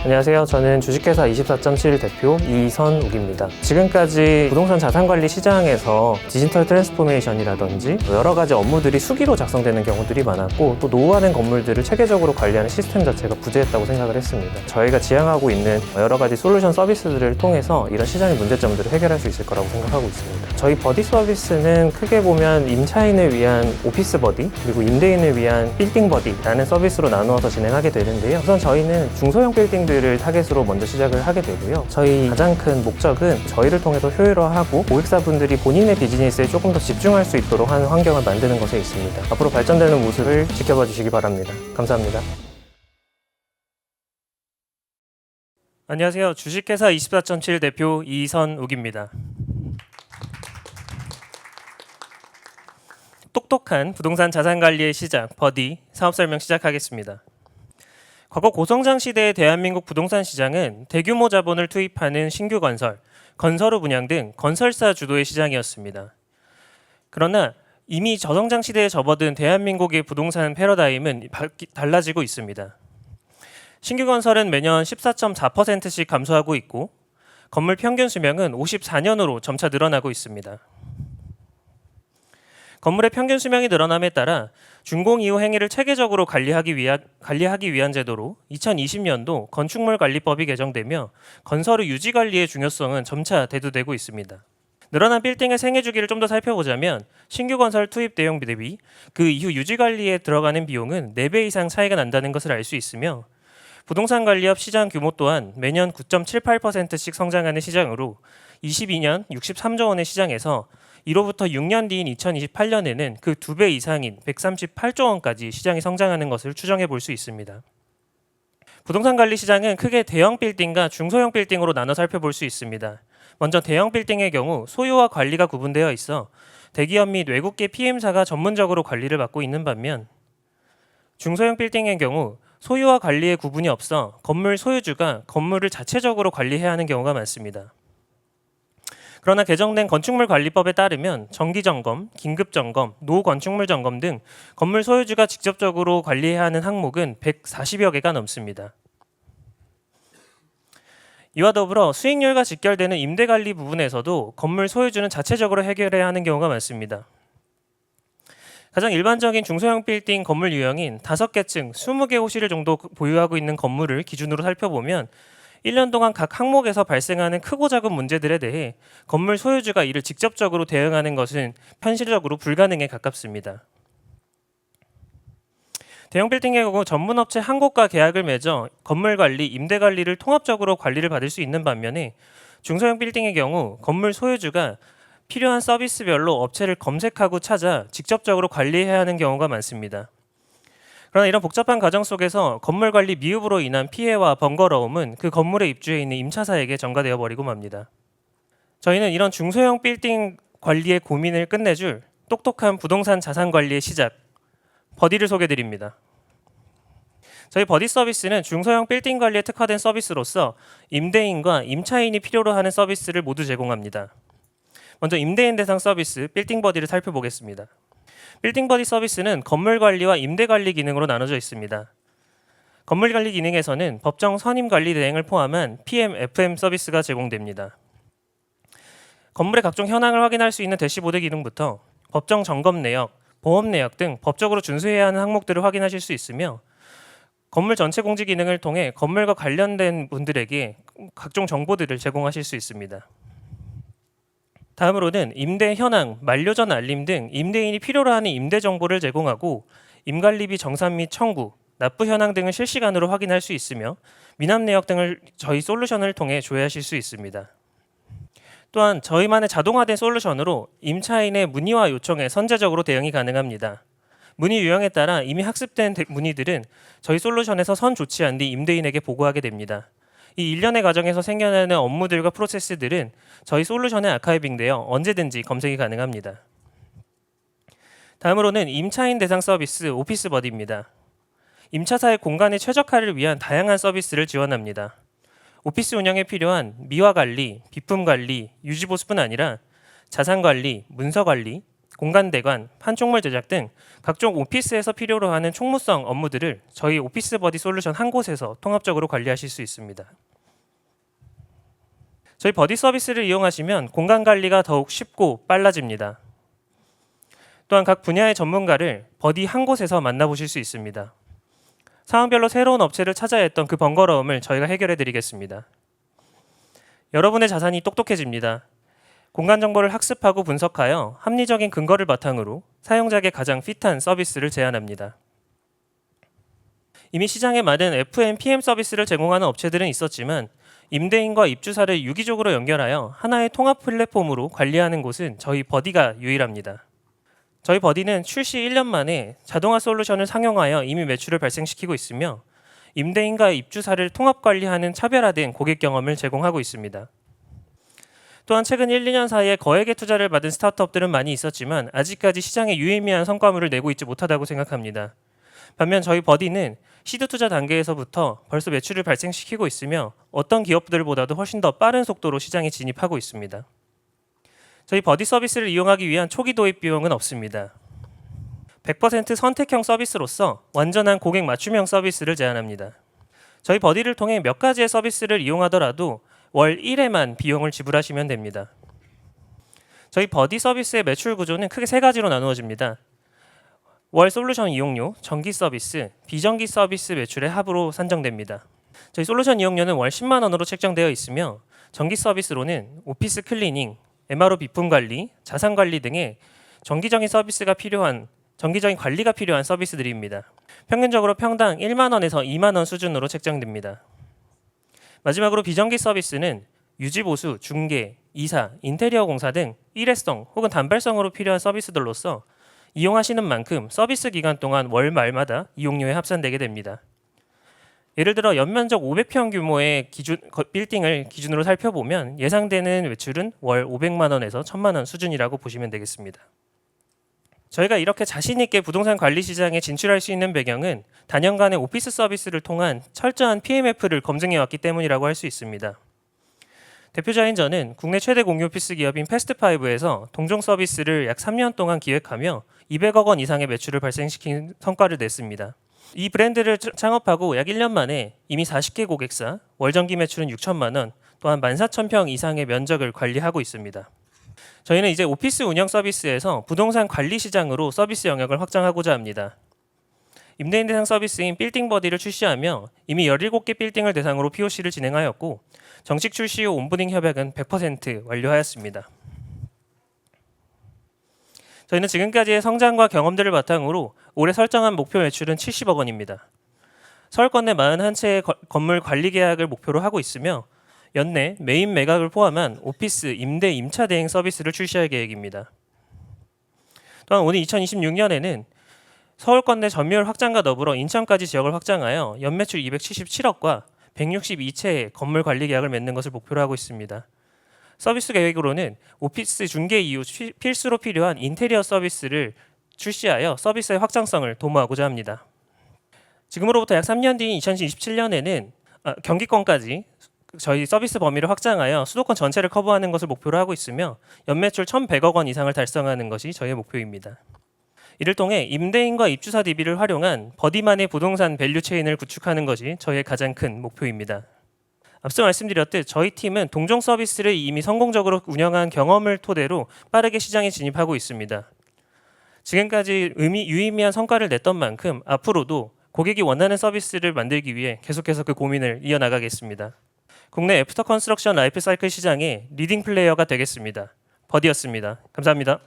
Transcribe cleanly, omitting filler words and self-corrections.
안녕하세요. 저는 주식회사 24.7 대표 이선욱입니다. 지금까지 부동산 자산관리 시장에서 디지털 트랜스포메이션이라든지 여러 가지 업무들이 수기로 작성되는 경우들이 많았고, 또 노후화된 건물들을 체계적으로 관리하는 시스템 자체가 부재했다고 생각을 했습니다. 저희가 지향하고 있는 여러 가지 솔루션 서비스들을 통해서 이런 시장의 문제점들을 해결할 수 있을 거라고 생각하고 있습니다. 저희 버디 서비스는 크게 보면 임차인을 위한 오피스 버디, 그리고 임대인을 위한 빌딩 버디라는 서비스로 나누어서 진행하게 되는데요. 우선 저희는 중소형 빌딩들을 타겟으로 먼저 시작을 하게 되고요. 저희 가장 큰 목적은 저희를 통해서 효율화하고 고객사분들이 본인의 비즈니스에 조금 더 집중할 수 있도록 하는 환경을 만드는 것에 있습니다. 앞으로 발전되는 모습을 지켜봐 주시기 바랍니다. 감사합니다. 안녕하세요. 주식회사 24.7 대표 이선욱입니다. 똑똑한 부동산 자산관리의 시작, 버디 사업 설명 시작하겠습니다. 과거 고성장 시대의 대한민국 부동산 시장은 대규모 자본을 투입하는 신규 건설, 건설후 분양 등 건설사 주도의 시장이었습니다. 그러나 이미 저성장 시대에 접어든 대한민국의 부동산 패러다임은 달라지고 있습니다. 신규 건설은 매년 14.4%씩 감소하고 있고, 건물 평균 수명은 54년으로 점차 늘어나고 있습니다. 건물의 평균 수명이 늘어남에 따라 준공 이후 행위를 체계적으로 관리하기 위한 제도로 2020년도 건축물관리법이 개정되며 건설 후 유지 관리의 중요성은 점차 대두되고 있습니다. 늘어난 빌딩의 생애 주기를 좀 더 살펴보자면 신규 건설 투입 대용 대비 그 이후 유지 관리에 들어가는 비용은 4배 이상 차이가 난다는 것을 알 수 있으며, 부동산 관리업 시장 규모 또한 매년 9.78%씩 성장하는 시장으로 22년 63조 원의 시장에서 이로부터 6년 뒤인 2028년에는 그 2배 이상인 138조 원까지 시장이 성장하는 것을 추정해 볼 수 있습니다. 부동산 관리 시장은 크게 대형 빌딩과 중소형 빌딩으로 나눠 살펴볼 수 있습니다. 먼저 대형 빌딩의 경우 소유와 관리가 구분되어 있어 대기업 및 외국계 PM사가 전문적으로 관리를 맡고 있는 반면, 중소형 빌딩의 경우 소유와 관리의 구분이 없어 건물 소유주가 건물을 자체적으로 관리해야 하는 경우가 많습니다. 그러나 개정된 건축물관리법에 따르면 정기점검, 긴급점검, 노건축물점검 등 건물 소유주가 직접적으로 관리해야 하는 항목은 140여 개가 넘습니다. 이와 더불어 수익률과 직결되는 임대관리 부분에서도 건물 소유주는 자체적으로 해결해야 하는 경우가 많습니다. 가장 일반적인 중소형 빌딩 건물 유형인 5개층, 20개 호실을 정도 보유하고 있는 건물을 기준으로 살펴보면 1년 동안 각 항목에서 발생하는 크고 작은 문제들에 대해 건물 소유주가 이를 직접적으로 대응하는 것은 현실적으로 불가능에 가깝습니다. 대형 빌딩의 경우 전문업체 한 곳과 계약을 맺어 건물 관리, 임대 관리를 통합적으로 관리를 받을 수 있는 반면에, 중소형 빌딩의 경우 건물 소유주가 필요한 서비스별로 업체를 검색하고 찾아 직접적으로 관리해야 하는 경우가 많습니다. 그러나 이런 복잡한 과정 속에서 건물 관리 미흡으로 인한 피해와 번거로움은 그 건물에 입주해 있는 임차사에게 전가되어 버리고 맙니다. 저희는 이런 중소형 빌딩 관리의 고민을 끝내줄 똑똑한 부동산 자산 관리의 시작, 버디를 소개드립니다. 저희 버디 서비스는 중소형 빌딩 관리에 특화된 서비스로서 임대인과 임차인이 필요로 하는 서비스를 모두 제공합니다. 먼저 임대인 대상 서비스 빌딩 버디를 살펴보겠습니다. 빌딩 버디 서비스는 건물 관리와 임대 관리 기능으로 나눠져 있습니다. 건물 관리 기능에서는 법정 선임 관리 대행을 포함한 PM, FM 서비스가 제공됩니다. 건물의 각종 현황을 확인할 수 있는 대시보드 기능부터 법정 점검 내역, 보험 내역 등 법적으로 준수해야 하는 항목들을 확인하실 수 있으며, 건물 전체 공지 기능을 통해 건물과 관련된 분들에게 각종 정보들을 제공하실 수 있습니다. 다음으로는 임대 현황, 만료 전 알림 등 임대인이 필요로 하는 임대 정보를 제공하고, 임관리비 정산 및 청구, 납부 현황 등을 실시간으로 확인할 수 있으며 미납 내역 등을 저희 솔루션을 통해 조회하실 수 있습니다. 또한 저희만의 자동화된 솔루션으로 임차인의 문의와 요청에 선제적으로 대응이 가능합니다. 문의 유형에 따라 이미 학습된 문의들은 저희 솔루션에서 선 조치한 뒤 임대인에게 보고하게 됩니다. 이 일련의 과정에서 생겨나는 업무들과 프로세스들은 저희 솔루션에 아카이빙되어 언제든지 검색이 가능합니다. 다음으로는 임차인 대상 서비스 오피스 버디입니다. 임차사의 공간의 최적화를 위한 다양한 서비스를 지원합니다. 오피스 운영에 필요한 미화 관리, 비품 관리, 유지 보수뿐 아니라 자산 관리, 문서 관리, 공간 대관, 판촉물 제작 등 각종 오피스에서 필요로 하는 총무성 업무들을 저희 오피스 버디 솔루션 한 곳에서 통합적으로 관리하실 수 있습니다. 저희 버디 서비스를 이용하시면 공간 관리가 더욱 쉽고 빨라집니다. 또한 각 분야의 전문가를 버디 한 곳에서 만나보실 수 있습니다. 상황별로 새로운 업체를 찾아야 했던 그 번거로움을 저희가 해결해 드리겠습니다. 여러분의 자산이 똑똑해집니다. 공간 정보를 학습하고 분석하여 합리적인 근거를 바탕으로 사용자에게 가장 핏한 서비스를 제안합니다. 이미 시장에 많은 FM/PM 서비스를 제공하는 업체들은 있었지만 임대인과 입주사를 유기적으로 연결하여 하나의 통합 플랫폼으로 관리하는 곳은 저희 버디가 유일합니다. 저희 버디는 출시 1년 만에 자동화 솔루션을 상용하여 이미 매출을 발생시키고 있으며 임대인과 입주사를 통합 관리하는 차별화된 고객 경험을 제공하고 있습니다. 또한 최근 1, 2년 사이에 거액의 투자를 받은 스타트업들은 많이 있었지만 아직까지 시장에 유의미한 성과물을 내고 있지 못하다고 생각합니다. 반면 저희 버디는 시드 투자 단계에서부터 벌써 매출을 발생시키고 있으며 어떤 기업들보다도 훨씬 더 빠른 속도로 시장에 진입하고 있습니다. 저희 버디 서비스를 이용하기 위한 초기 도입 비용은 없습니다. 100% 선택형 서비스로서 완전한 고객 맞춤형 서비스를 제안합니다. 저희 버디를 통해 몇 가지의 서비스를 이용하더라도 월 1회만 비용을 지불하시면 됩니다. 저희 버디 서비스의 매출 구조는 크게 세 가지로 나누어집니다. 월 솔루션 이용료, 정기 서비스, 비정기 서비스 매출의 합으로 산정됩니다. 저희 솔루션 이용료는 월 10만 원으로 책정되어 있으며 정기 서비스로는 오피스 클리닝, MRO 비품 관리, 자산 관리 등의 정기적인 관리가 필요한 서비스들입니다. 평균적으로 평당 1만 원에서 2만 원 수준으로 책정됩니다. 마지막으로 비정기 서비스는 유지 보수, 중개, 이사, 인테리어 공사 등 일회성 혹은 단발성으로 필요한 서비스들로서 이용하시는 만큼 서비스 기간 동안 월 말마다 이용료에 합산되게 됩니다. 예를 들어 연면적 500평 규모의 빌딩을 기준으로 살펴보면 예상되는 매출은 월 500만 원에서 1000만 원 수준이라고 보시면 되겠습니다. 저희가 이렇게 자신 있게 부동산 관리 시장에 진출할 수 있는 배경은 단연간의 오피스 서비스를 통한 철저한 PMF를 검증해 왔기 때문이라고 할 수 있습니다. 대표자인 저는 국내 최대 공유 오피스 기업인 패스트5에서 동종 서비스를 약 3년 동안 기획하며 200억 원 이상의 매출을 발생시킨 성과를 냈습니다. 이 브랜드를 창업하고 약 1년 만에 이미 40개 고객사, 월 정기 매출은 6천만 원, 또한 14,000평 이상의 면적을 관리하고 있습니다. 저희는 이제 오피스 운영 서비스에서 부동산 관리 시장으로 서비스 영역을 확장하고자 합니다. 임대인 대상 서비스인 빌딩 버디를 출시하며 이미 17개 빌딩을 대상으로 POC를 진행하였고 정식 출시 후 온보딩 협약은 100% 완료하였습니다. 저희는 지금까지의 성장과 경험들을 바탕으로 올해 설정한 목표 매출은 70억 원입니다. 서울권 내 41채의 건물 관리 계약을 목표로 하고 있으며 연내 메인 매각을 포함한 오피스 임대 임차 대행 서비스를 출시할 계획입니다. 또한 오는 2026년에는 서울권 내 점유율 확장과 더불어 인천까지 지역을 확장하여 연매출 277억과 162채의 건물 관리 계약을 맺는 것을 목표로 하고 있습니다. 서비스 계획으로는 오피스 중개 이후 필수로 필요한 인테리어 서비스를 출시하여 서비스의 확장성을 도모하고자 합니다. 지금으로부터 약 3년 뒤인 2027년에는 경기권까지 저희 서비스 범위를 확장하여 수도권 전체를 커버하는 것을 목표로 하고 있으며 연매출 1,100억 원 이상을 달성하는 것이 저희의 목표입니다. 이를 통해 임대인과 입주사 DB를 활용한 버디만의 부동산 밸류 체인을 구축하는 것이 저희의 가장 큰 목표입니다. 앞서 말씀드렸듯 저희 팀은 동종 서비스를 이미 성공적으로 운영한 경험을 토대로 빠르게 시장에 진입하고 있습니다. 지금까지 유의미한 성과를 냈던 만큼 앞으로도 고객이 원하는 서비스를 만들기 위해 계속해서 그 고민을 이어나가겠습니다. 국내 애프터 컨스트럭션 라이프 사이클 시장의 리딩 플레이어가 되겠습니다. 버디였습니다. 감사합니다.